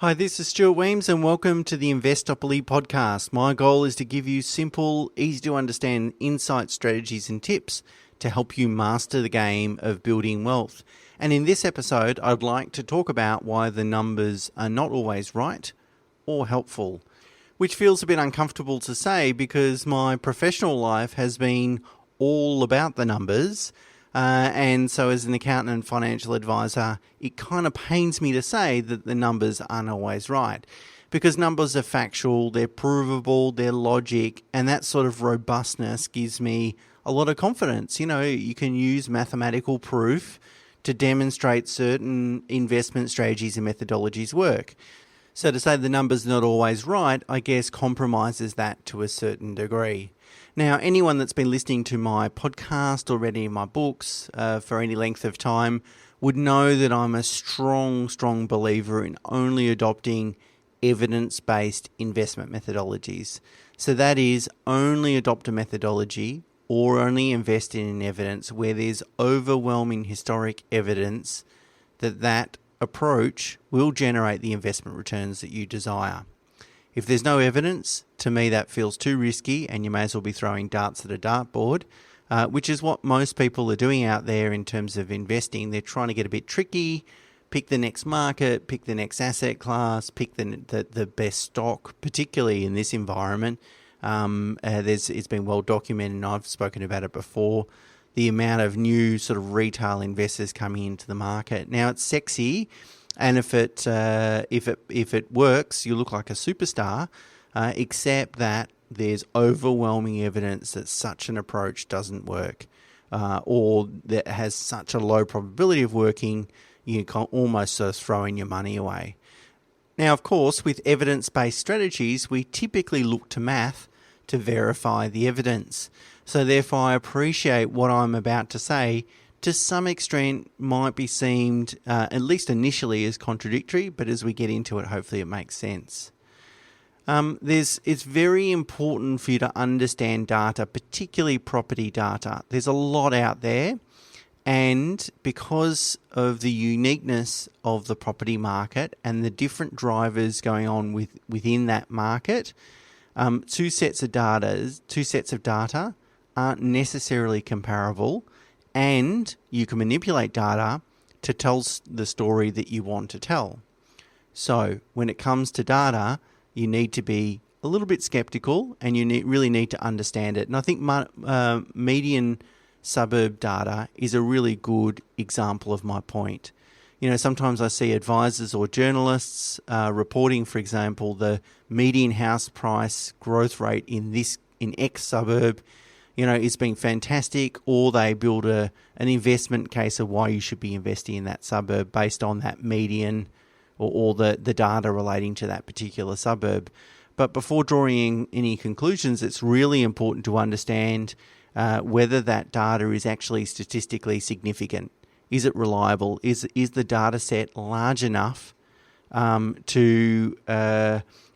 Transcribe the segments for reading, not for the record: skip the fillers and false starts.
Hi, this is Stuart Weems and welcome to the Investopoly podcast. My goal is to give you simple, easy to understand insight, strategies and tips to help you master the game of building wealth. And in this episode, I'd like to talk about why the numbers are not always right or helpful, which feels a bit uncomfortable to say because my professional life has been all about the numbers. And so as an accountant and financial advisor, it kind of pains me to say that the numbers aren't always right because numbers are factual, they're provable, they're logic, and that sort of robustness gives me a lot of confidence. You know, you can use mathematical proof to demonstrate certain investment strategies and methodologies work. So to say the number's not always right, I guess compromises that to a certain degree. Now, anyone that's been listening to my podcast or read any of my books for any length of time would know that I'm a strong believer in only adopting evidence-based investment methodologies. So that is, only adopt a methodology or only invest in evidence where there's overwhelming historic evidence that that approach will generate the investment returns that you desire. If there's no evidence, to me that feels too risky and you may as well be throwing darts at a dartboard, which is what most people are doing out there in terms of investing. They're trying to get a bit tricky, pick the next market, pick the next asset class, pick the best stock, particularly in this environment. It's been well documented and I've spoken about it before, the amount of new sort of retail investors coming into the market. Now it's sexy. And if it works, you look like a superstar, except that there's overwhelming evidence that such an approach doesn't work, or that has such a low probability of working, you can almost sort of throwing your money away. Now, of course, with evidence-based strategies, we typically look to math to verify the evidence. So therefore, I appreciate what I'm about to say to some extent might be seemed, at least initially, as contradictory, but as we get into it, hopefully it makes sense. It's very important for you to understand data, particularly property data. There's a lot out there, and because of the uniqueness of the property market and the different drivers going on within that market, two sets of data aren't necessarily comparable. And you can manipulate data to tell the story that you want to tell. So when it comes to data, you need to be a little bit skeptical and you really need to understand it. And I think median suburb data is a really good example of my point. You know, sometimes I see advisors or journalists reporting, for example, the median house price growth rate in X suburb, you know, it's been fantastic, or they build an investment case of why you should be investing in that suburb based on that median or the data relating to that particular suburb. But before drawing any conclusions, it's really important to understand whether that data is actually statistically significant. Is it reliable? Is the data set large enough to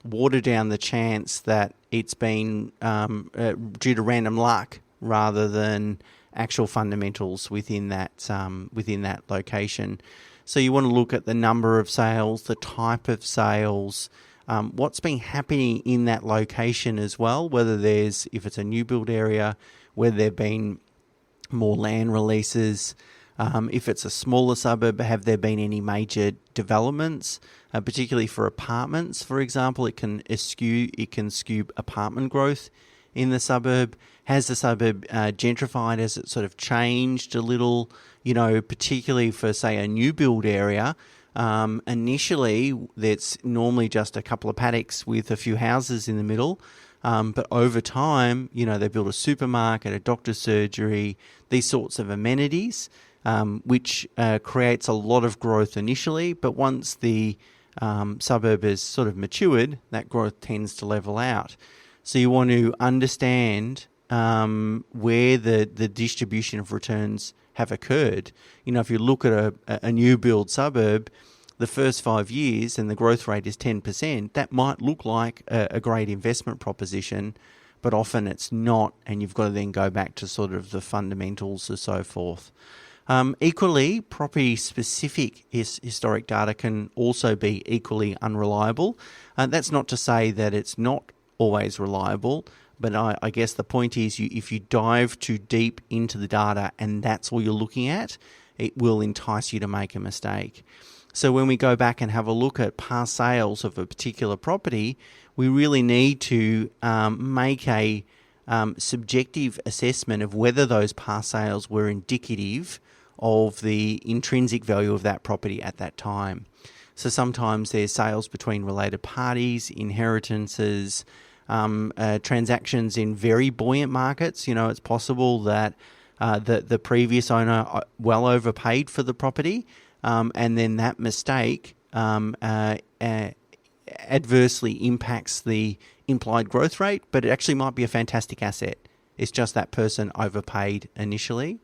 water down the chance that it's been due to random luck rather than actual fundamentals within that location? So you want to look at the number of sales, the type of sales, what's been happening in that location as well, if it's a new build area, whether there have been more land releases. If it's a smaller suburb, have there been any major developments, particularly for apartments, for example? It can skew apartment growth in the suburb. Has the suburb gentrified? Has it sort of changed a little? You know, particularly for, say, a new build area, initially it's normally just a couple of paddocks with a few houses in the middle. But over time, you know, they build a supermarket, a doctor's surgery, these sorts of amenities, which creates a lot of growth initially. But once the suburb is sort of matured, that growth tends to level out. So you want to understand where the distribution of returns have occurred. You know, if you look at a new build suburb, the first 5 years and the growth rate is 10%, that might look like a great investment proposition, but often it's not, and you've got to then go back to sort of the fundamentals and so forth. Equally, property-specific historic data can also be equally unreliable. That's not to say that it's not always reliable, but I guess the point is if you dive too deep into the data and that's all you're looking at, it will entice you to make a mistake. So when we go back and have a look at past sales of a particular property, we really need to make a subjective assessment of whether those past sales were indicative of the intrinsic value of that property at that time. So sometimes there's sales between related parties, inheritances, transactions in very buoyant markets. It's possible that the previous owner well overpaid for the property, and then that mistake adversely impacts the implied growth rate, but it actually might be a fantastic asset. It's just that person overpaid initially.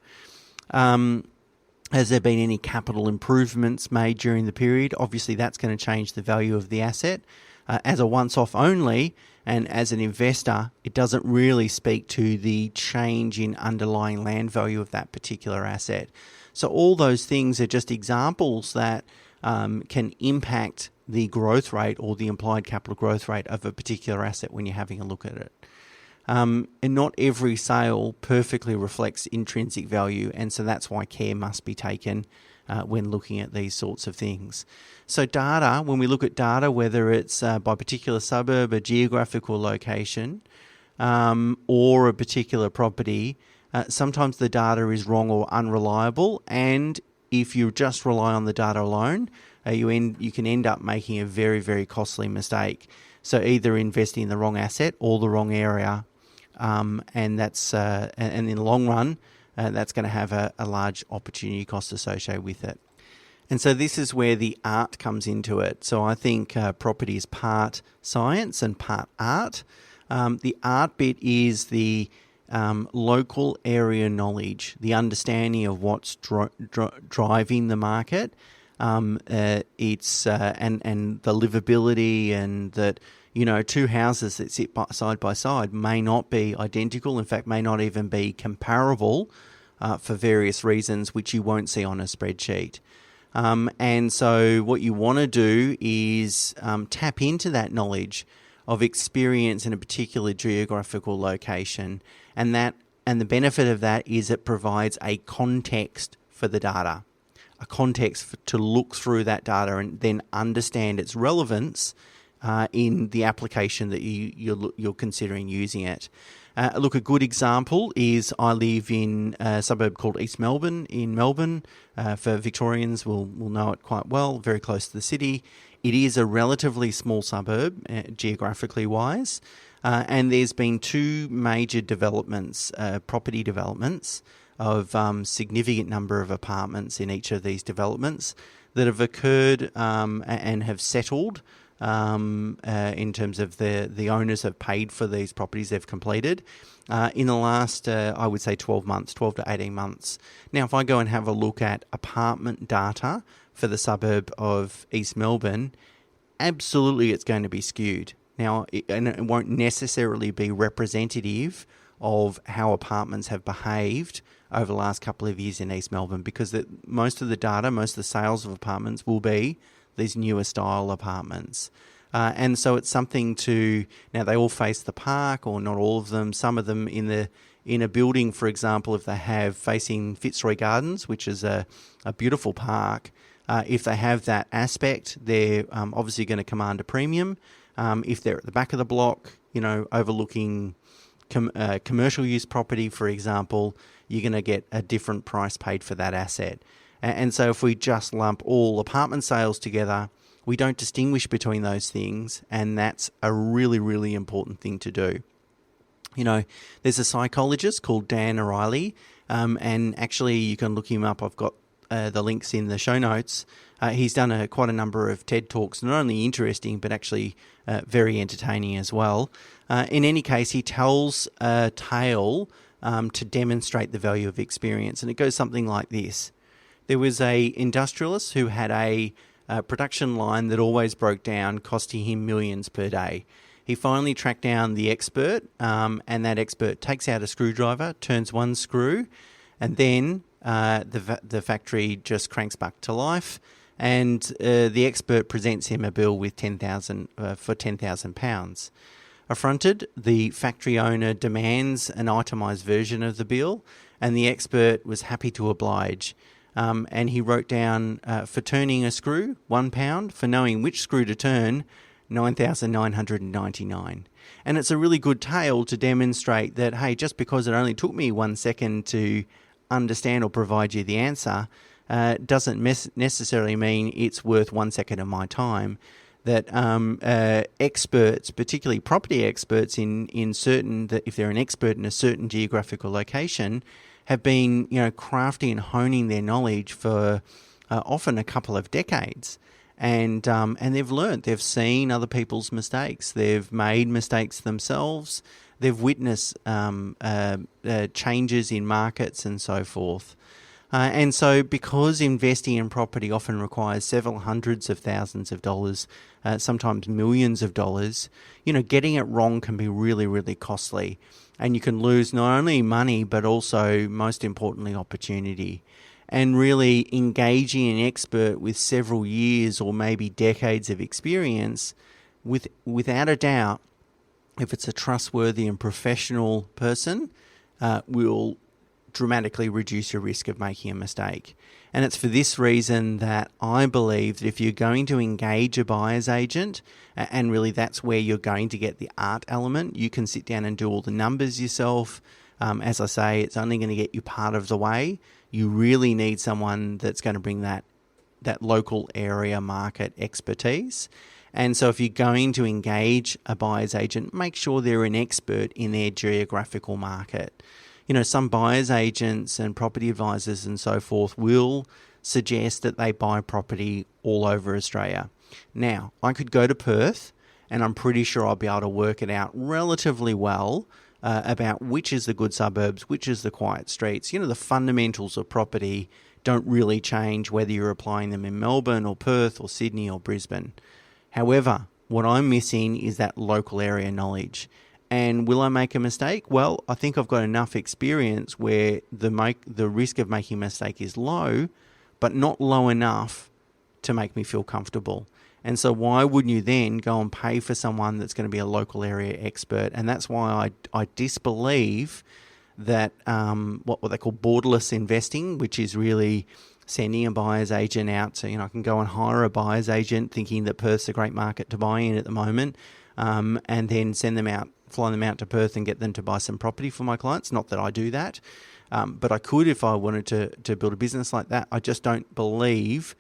Has there been any capital improvements made during the period? Obviously, that's going to change the value of the asset. As a once-off only, and as an investor, it doesn't really speak to the change in underlying land value of that particular asset. So all those things are just examples that can impact the growth rate or the implied capital growth rate of a particular asset when you're having a look at it. And not every sale perfectly reflects intrinsic value, and so that's why care must be taken when looking at these sorts of things. So data, when we look at data, whether it's by particular suburb, a geographical location, or a particular property, sometimes the data is wrong or unreliable, and if you just rely on the data alone, you can end up making a very, very costly mistake. So either investing in the wrong asset or the wrong area, and that's and in the long run, that's going to have a large opportunity cost associated with it. And so this is where the art comes into it. So I think property is part science and part art. The art bit is the local area knowledge, the understanding of what's driving the market. It's and the livability, and that two houses that sit side by side may not be identical. In fact, may not even be comparable for various reasons, which you won't see on a spreadsheet. And so what you want to do is tap into that knowledge of experience in a particular geographical location, and the benefit of that is it provides a context for the data, a context to look through that data and then understand its relevance in the application that you're considering using it. Look, a good example is I live in a suburb called East Melbourne in Melbourne. For Victorians, will know it quite well, very close to the city. It is a relatively small suburb, geographically wise, and there's been two major developments, property developments, of significant number of apartments in each of these developments that have occurred and have settled in terms of the owners have paid for these properties they've completed in the last, I would say, 12 to 18 months. Now, if I go and have a look at apartment data for the suburb of East Melbourne, absolutely it's going to be skewed. Now, and it won't necessarily be representative of how apartments have behaved over the last couple of years in East Melbourne, because most of the data, most of the sales of apartments will be these newer style apartments. And so it's something now they all face the park, or not all of them. Some of them in a building, for example, if they have facing Fitzroy Gardens, which is a beautiful park, if they have that aspect, they're obviously going to command a premium. If they're at the back of the block, overlooking commercial use property, for example, you're going to get a different price paid for that asset. And so if we just lump all apartment sales together, we don't distinguish between those things, and that's a really, really important thing to do. There's a psychologist called Dan O'Reilly, and actually you can look him up. I've got the links in the show notes. He's done quite a number of TED Talks, not only interesting, but actually very entertaining as well. In any case, he tells a tale to demonstrate the value of experience, and it goes something like this. There was a industrialist who had a production line that always broke down, costing him millions per day. He finally tracked down the expert, and that expert takes out a screwdriver, turns one screw, and then the factory just cranks back to life, and the expert presents him a bill with for £10,000. Affronted, the factory owner demands an itemised version of the bill, and the expert was happy to oblige. And he wrote down, for turning a screw, £1; for knowing which screw to turn, 9,999. And it's a really good tale to demonstrate that, hey, just because it only took me 1 second to understand or provide you the answer, doesn't necessarily mean it's worth 1 second of my time. That experts, particularly property experts in certain, that if they're an expert in a certain geographical location, have been crafting and honing their knowledge for often a couple of decades. And they've learned, they've seen other people's mistakes, they've made mistakes themselves, they've witnessed changes in markets and so forth. And so because investing in property often requires several hundreds of thousands of dollars, sometimes millions of dollars, getting it wrong can be really, really costly. And you can lose not only money, but also, most importantly, opportunity. And really engaging an expert with several years or maybe decades of experience, without a doubt, if it's a trustworthy and professional person, will dramatically reduce your risk of making a mistake. And it's for this reason that I believe that if you're going to engage a buyer's agent, and really that's where you're going to get the art element, you can sit down and do all the numbers yourself. As I say, it's only going to get you part of the way. You really need someone that's going to bring that local area market expertise. And so if you're going to engage a buyer's agent, make sure they're an expert in their geographical market. Some buyer's agents and property advisors and so forth will suggest that they buy property all over Australia. Now, I could go to Perth and I'm pretty sure I'll be able to work it out relatively well about which is the good suburbs, which is the quiet streets. The fundamentals of property don't really change whether you're applying them in Melbourne or Perth or Sydney or Brisbane. However, what I'm missing is that local area knowledge. And will I make a mistake? Well, I think I've got enough experience where the risk of making a mistake is low, but not low enough to make me feel comfortable. And so why wouldn't you then go and pay for someone that's going to be a local area expert? And that's why I disbelieve that what they call borderless investing, which is really sending a buyer's agent out. So, I can go and hire a buyer's agent thinking that Perth's a great market to buy in at the moment, and then fly them out to Perth and get them to buy some property for my clients. Not that I do that, but I could if I wanted to build a business like that. I just don't believe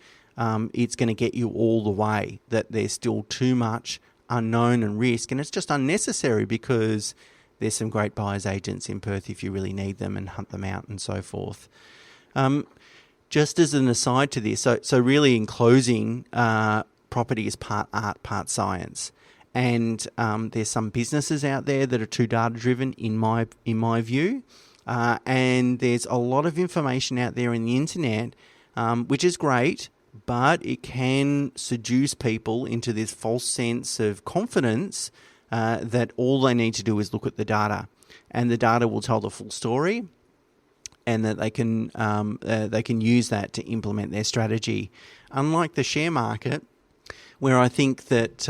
it's going to get you all the way, that there's still too much unknown and risk, and it's just unnecessary because there's some great buyer's agents in Perth if you really need them, and hunt them out and so forth. Just as an aside to this, so really in closing, property is part art, part science. And there's some businesses out there that are too data-driven, in my view. And there's a lot of information out there in the internet, which is great, but it can seduce people into this false sense of confidence that all they need to do is look at the data, and the data will tell the full story, and that they can use that to implement their strategy. Unlike the share market, where I think that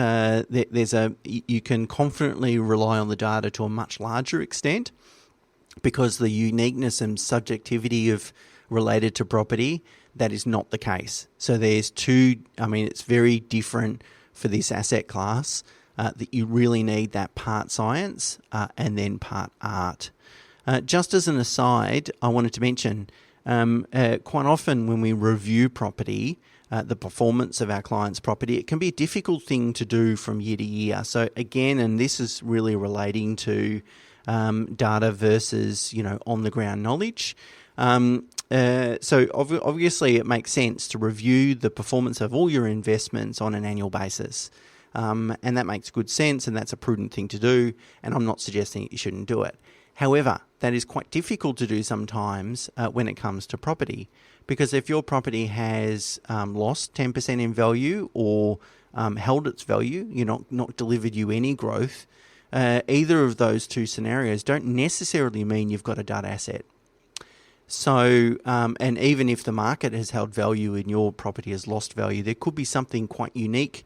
you can confidently rely on the data to a much larger extent, because the uniqueness and subjectivity of related to property, that is not the case. So there's it's very different for this asset class, that you really need that part science and then part art. Just as an aside, I wanted to mention, quite often when we review property, the performance of our client's property, it can be a difficult thing to do from year to year. So again, and this is really relating to data versus on the ground knowledge. So obviously it makes sense to review the performance of all your investments on an annual basis. And that makes good sense, and that's a prudent thing to do, and I'm not suggesting you shouldn't do it. However, that is quite difficult to do sometimes when it comes to property, because if your property has lost 10% in value or held its value, not delivered you any growth, either of those two scenarios don't necessarily mean you've got a dud asset. So, and even if the market has held value and your property has lost value, there could be something quite unique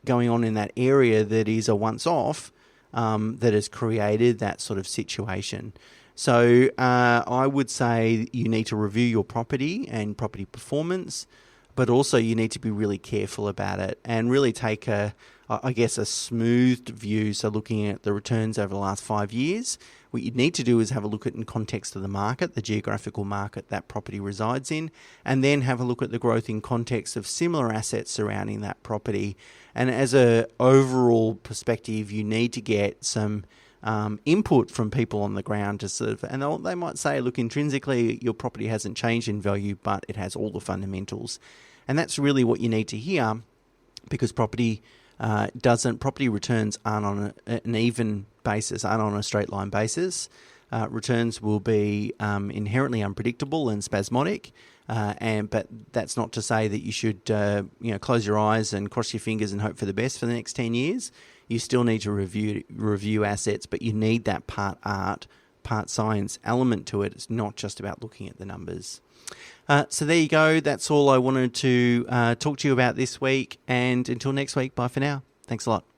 going on in that area that is a once-off that has created that sort of situation. So I would say you need to review your property and property performance, but also you need to be really careful about it and really take a smoothed view. So looking at the returns over the last 5 years, what you need to do is have a look at in context of the market, the geographical market that property resides in, and then have a look at the growth in context of similar assets surrounding that property. And as a overall perspective, you need to get some input from people on the ground to sort of, and they might say, look, intrinsically your property hasn't changed in value, but it has all the fundamentals. And that's really what you need to hear, because property returns aren't on an even basis, aren't on a straight line basis. Returns will be inherently unpredictable and spasmodic, but that's not to say that you should close your eyes and cross your fingers and hope for the best for the next 10 years. You still need to review assets, but you need that part art, part science element to it. It's not just about looking at the numbers. So there you go. That's all I wanted to talk to you about this week. And until next week, bye for now. Thanks a lot.